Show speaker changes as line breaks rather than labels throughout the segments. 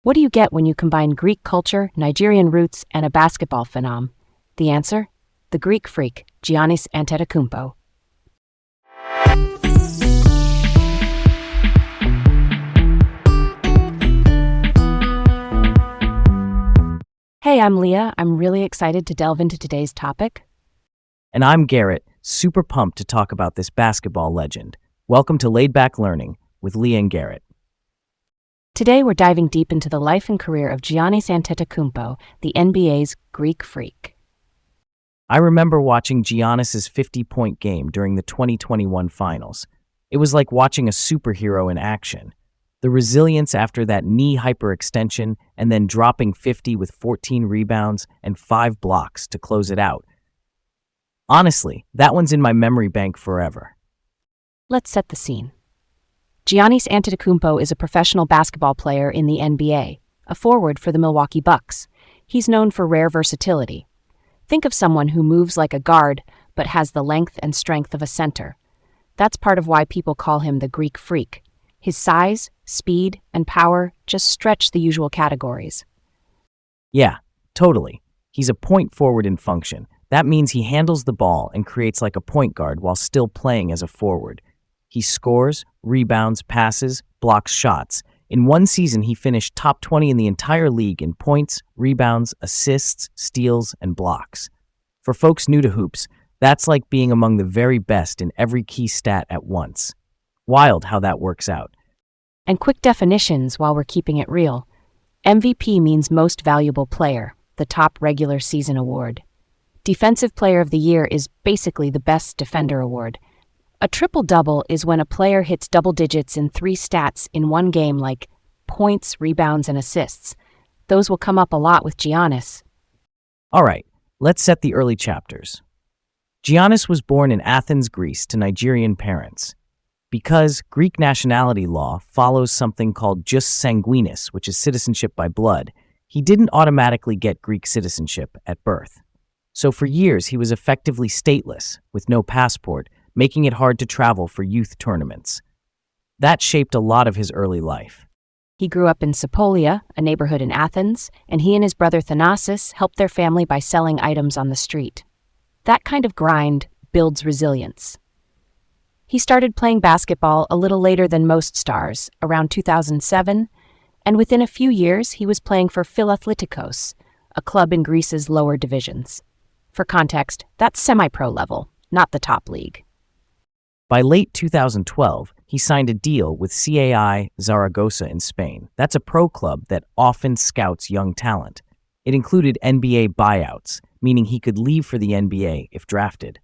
What do you get when you combine Greek culture, Nigerian roots, and a basketball phenom? The answer? The Greek freak, Giannis Antetokounmpo. Hey, I'm Leah. I'm really excited to delve into today's topic.
And I'm Garrett, super pumped to talk about this basketball legend. Welcome to Laid Back Learning with Leah and Garrett.
Today we're diving deep into the life and career of Giannis Antetokounmpo, the NBA's Greek freak.
I remember watching Giannis's 50-point game during the 2021 finals. It was like watching a superhero in action. The resilience after that knee hyperextension and then dropping 50 with 14 rebounds and 5 blocks to close it out. Honestly, that one's in my memory bank forever.
Let's set the scene. Giannis Antetokounmpo is a professional basketball player in the NBA, a forward for the Milwaukee Bucks. He's known for rare versatility. Think of someone who moves like a guard but has the length and strength of a center. That's part of why people call him the Greek freak. His size, speed, and power just stretch the usual categories.
Yeah, totally. He's a point forward in function. That means he handles the ball and creates like a point guard while still playing as a forward. He scores, rebounds, passes, blocks shots. In one season, he finished top 20 in the entire league in points, rebounds, assists, steals, and blocks. For folks new to hoops, that's like being among the very best in every key stat at once. Wild how that works out.
And quick definitions while we're keeping it real. MVP means Most Valuable Player, the top regular season award. Defensive Player of the Year is basically the Best Defender award. A triple-double is when a player hits double digits in 3 stats in one game like points, rebounds, and assists. Those will come up a lot with Giannis.
All right, let's set the early chapters. Giannis was born in Athens, Greece to Nigerian parents. Because Greek nationality law follows something called jus sanguinis, which is citizenship by blood, he didn't automatically get Greek citizenship at birth. So for years, he was effectively stateless, with no passport, making it hard to travel for youth tournaments. That shaped a lot of his early life.
He grew up in Sapolia, a neighborhood in Athens, and he and his brother Thanasis helped their family by selling items on the street. That kind of grind builds resilience. He started playing basketball a little later than most stars, around 2007, and within a few years he was playing for Philathletikos, a club in Greece's lower divisions. For context, that's semi-pro level, not the top league.
By late 2012, he signed a deal with CAI Zaragoza in Spain. That's a pro club that often scouts young talent. It included NBA buyouts, meaning he could leave for the NBA if drafted.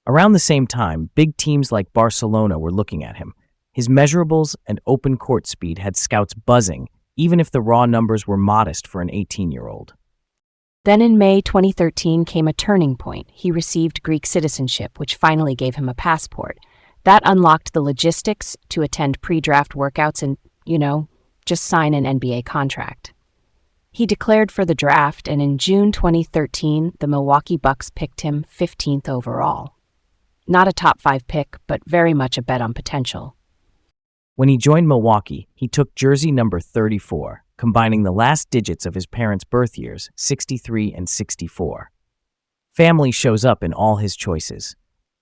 Around the same time, big teams like Barcelona were looking at him. His measurables and open court speed had scouts buzzing, even if the raw numbers were modest for an 18-year-old.
Then in May 2013 came a turning point. He received Greek citizenship, which finally gave him a passport. That unlocked the logistics to attend pre-draft workouts and, just sign an NBA contract. He declared for the draft, and in June 2013, the Milwaukee Bucks picked him 15th overall. Not a top 5 pick, but very much a bet on potential.
When he joined Milwaukee, he took jersey number 34, combining the last digits of his parents' birth years, 63 and 64. Family shows up in all his choices.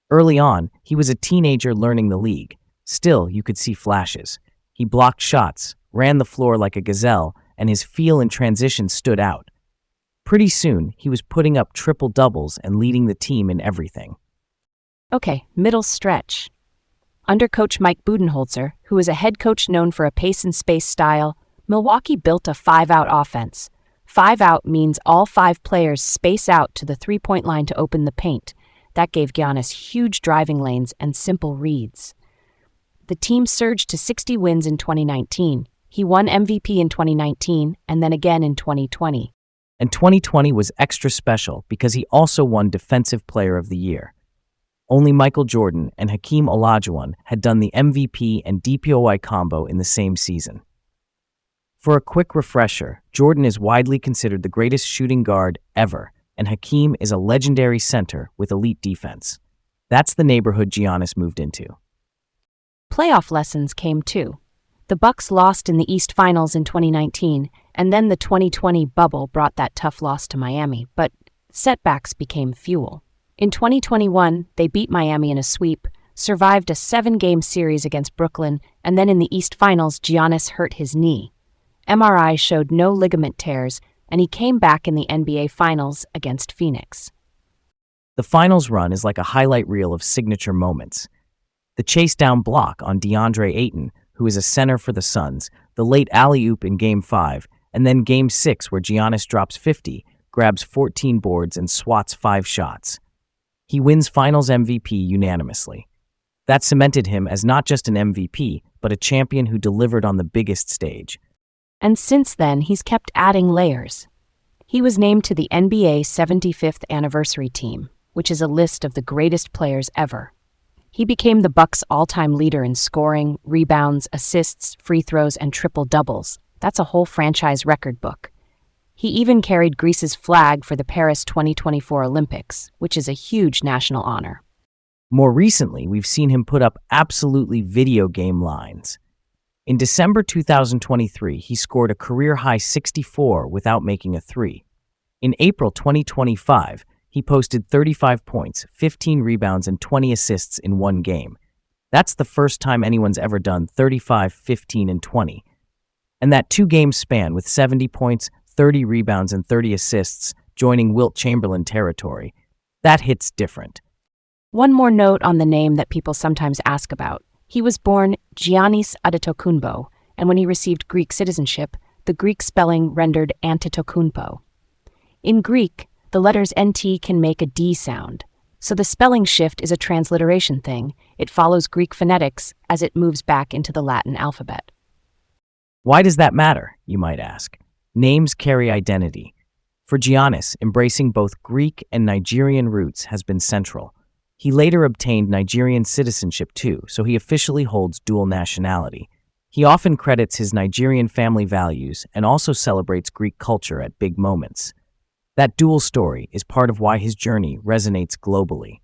Early on, he was a teenager learning the league. Still, you could see flashes. He blocked shots, ran the floor like a gazelle, and his feel in transition stood out. Pretty soon, he was putting up triple-doubles and leading the team in everything.
Okay, middle stretch. Under coach Mike Budenholzer, who is a head coach known for a pace and space style, Milwaukee built a 5-out offense. 5-out means all 5 players space out to the three-point line to open the paint. That gave Giannis huge driving lanes and simple reads. The team surged to 60 wins in 2019. He won MVP in 2019 and then again in 2020.
And 2020 was extra special because he also won Defensive Player of the Year. Only Michael Jordan and Hakeem Olajuwon had done the MVP and DPOY combo in the same season. For a quick refresher, Jordan is widely considered the greatest shooting guard ever, and Hakeem is a legendary center with elite defense. That's the neighborhood Giannis moved into.
Playoff lessons came too. The Bucks lost in the East Finals in 2019, and then the 2020 bubble brought that tough loss to Miami, but setbacks became fuel. In 2021, they beat Miami in a sweep, survived a 7-game series against Brooklyn, and then in the East Finals, Giannis hurt his knee. MRI showed no ligament tears, and he came back in the NBA Finals against Phoenix.
The finals run is like a highlight reel of signature moments. The chase-down block on DeAndre Ayton, who is a center for the Suns, the late alley-oop in Game 5, and then Game 6 where Giannis drops 50, grabs 14 boards, and swats 5 shots. He wins Finals MVP unanimously. That cemented him as not just an MVP, but a champion who delivered on the biggest stage.
And since then, he's kept adding layers. He was named to the NBA 75th anniversary team, which is a list of the greatest players ever. He became the Bucks' all-time leader in scoring, rebounds, assists, free throws, and triple-doubles. That's a whole franchise record book. He even carried Greece's flag for the Paris 2024 Olympics, which is a huge national honor.
More recently, we've seen him put up absolutely video game lines. In December 2023, he scored a career-high 64 without making a three. In April 2025, he posted 35 points, 15 rebounds, and 20 assists in one game. That's the first time anyone's ever done 35, 15, and 20. And that 2-game span with 70 points, 30 rebounds, and 30 assists, joining Wilt Chamberlain territory, that hits different.
One more note on the name that people sometimes ask about. He was born Giannis Antetokounmpo, and when he received Greek citizenship, the Greek spelling rendered Antetokounmpo. In Greek, the letters NT can make a D sound, so the spelling shift is a transliteration thing. It follows Greek phonetics as it moves back into the Latin alphabet.
Why does that matter, you might ask? Names carry identity. For Giannis, embracing both Greek and Nigerian roots has been central. He later obtained Nigerian citizenship too, so he officially holds dual nationality. He often credits his Nigerian family values and also celebrates Greek culture at big moments. That dual story is part of why his journey resonates globally.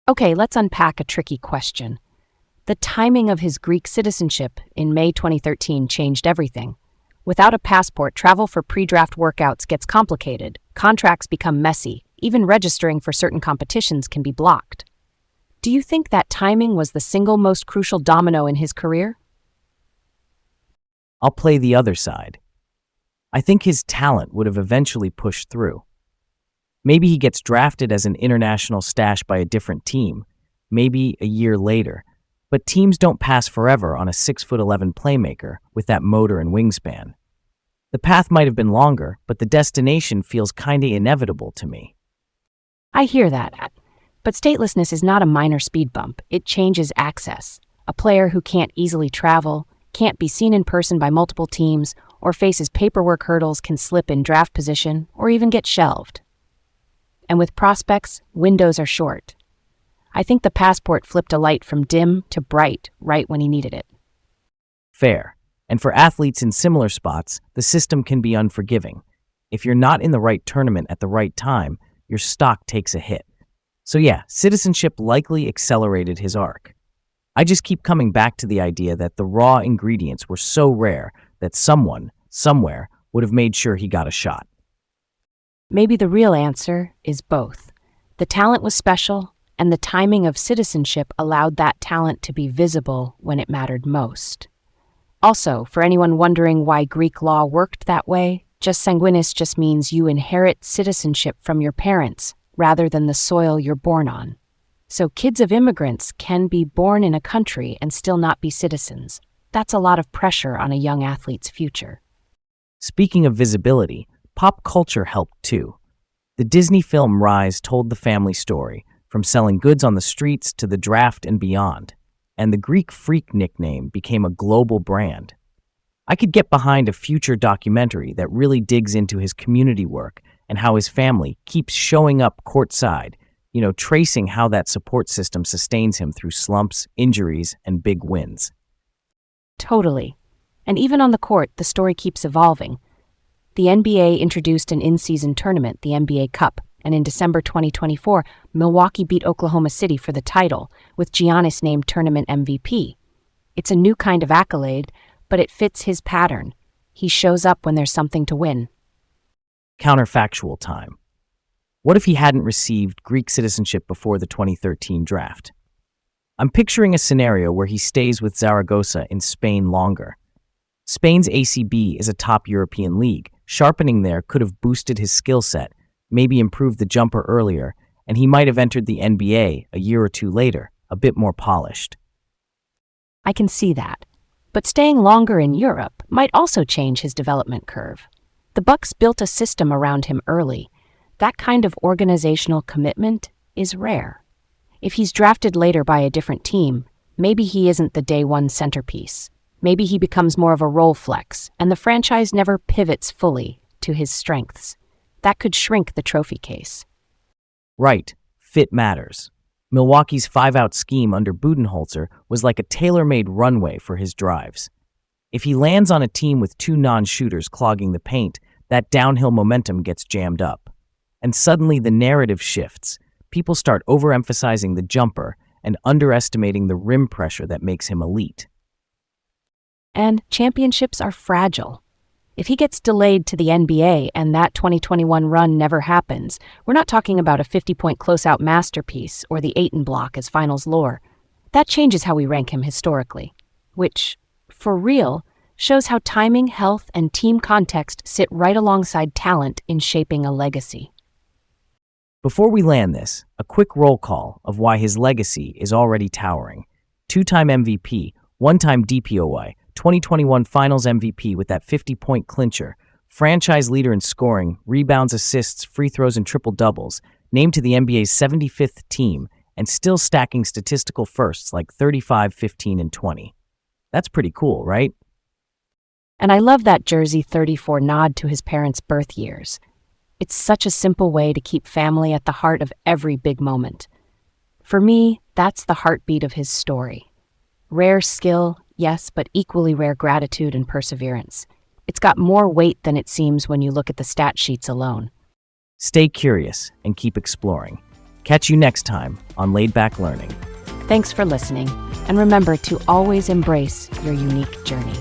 Okay, let's unpack a tricky question. The timing of his Greek citizenship in May 2013 changed everything. Without a passport, travel for pre-draft workouts gets complicated, contracts become messy, even registering for certain competitions can be blocked. Do you think that timing was the single most crucial domino in his career?
I'll play the other side. I think his talent would have eventually pushed through. Maybe he gets drafted as an international stash by a different team, maybe a year later, but teams don't pass forever on a 6'11" playmaker with that motor and wingspan. The path might have been longer, but the destination feels kinda inevitable to me.
I hear that. But statelessness is not a minor speed bump. It changes access. A player who can't easily travel, can't be seen in person by multiple teams, or faces paperwork hurdles can slip in draft position or even get shelved. And with prospects, windows are short. I think the passport flipped a light from dim to bright right when he needed it.
Fair. And for athletes in similar spots, the system can be unforgiving. If you're not in the right tournament at the right time, your stock takes a hit. So yeah, citizenship likely accelerated his arc. I just keep coming back to the idea that the raw ingredients were so rare that someone, somewhere, would have made sure he got a shot.
Maybe the real answer is both. The talent was special, and the timing of citizenship allowed that talent to be visible when it mattered most. Also, for anyone wondering why Greek law worked that way, jus sanguinis just means you inherit citizenship from your parents, rather than the soil you're born on. So kids of immigrants can be born in a country and still not be citizens. That's a lot of pressure on a young athlete's future.
Speaking of visibility, pop culture helped too. The Disney film Rise told the family story, from selling goods on the streets to the draft and beyond, and the Greek Freak nickname became a global brand. I could get behind a future documentary that really digs into his community work and how his family keeps showing up courtside, tracing how that support system sustains him through slumps, injuries, and big wins.
Totally. And even on the court, the story keeps evolving. The NBA introduced an in-season tournament, the NBA Cup, and in December 2024, Milwaukee beat Oklahoma City for the title, with Giannis named tournament MVP. It's a new kind of accolade, but it fits his pattern. He shows up when there's something to win.
Counterfactual time. What if he hadn't received Greek citizenship before the 2013 draft? I'm picturing a scenario where he stays with Zaragoza in Spain longer. Spain's ACB is a top European league. Sharpening there could have boosted his skill set, maybe improved the jumper earlier, and he might have entered the NBA a year or two later, a bit more polished.
I can see that. But staying longer in Europe might also change his development curve. The Bucks built a system around him early. That kind of organizational commitment is rare. If he's drafted later by a different team, maybe he isn't the day one centerpiece. Maybe he becomes more of a role flex, and the franchise never pivots fully to his strengths. That could shrink the trophy case.
Right, fit matters. Milwaukee's 5-out scheme under Budenholzer was like a tailor-made runway for his drives. If he lands on a team with two non-shooters clogging the paint, that downhill momentum gets jammed up. And suddenly the narrative shifts. People start overemphasizing the jumper and underestimating the rim pressure that makes him elite.
And championships are fragile. If he gets delayed to the NBA and that 2021 run never happens, we're not talking about a 50-point close-out masterpiece or the Ayton block as finals lore. That changes how we rank him historically, which, for real, shows how timing, health, and team context sit right alongside talent in shaping a legacy.
Before we land this, a quick roll call of why his legacy is already towering. 2-time MVP, 1-time DPOY, 2021 Finals MVP with that 50-point clincher, franchise leader in scoring, rebounds, assists, free throws, and triple-doubles, named to the NBA's 75th team, and still stacking statistical firsts like 35, 15, and 20. That's pretty cool, right?
And I love that jersey 34 nod to his parents' birth years. It's such a simple way to keep family at the heart of every big moment. For me, that's the heartbeat of his story. Rare skill, yes, but equally rare gratitude and perseverance. It's got more weight than it seems when you look at the stat sheets alone.
Stay curious and keep exploring. Catch you next time on Laid Back Learning.
Thanks for listening, and remember to always embrace your unique journey.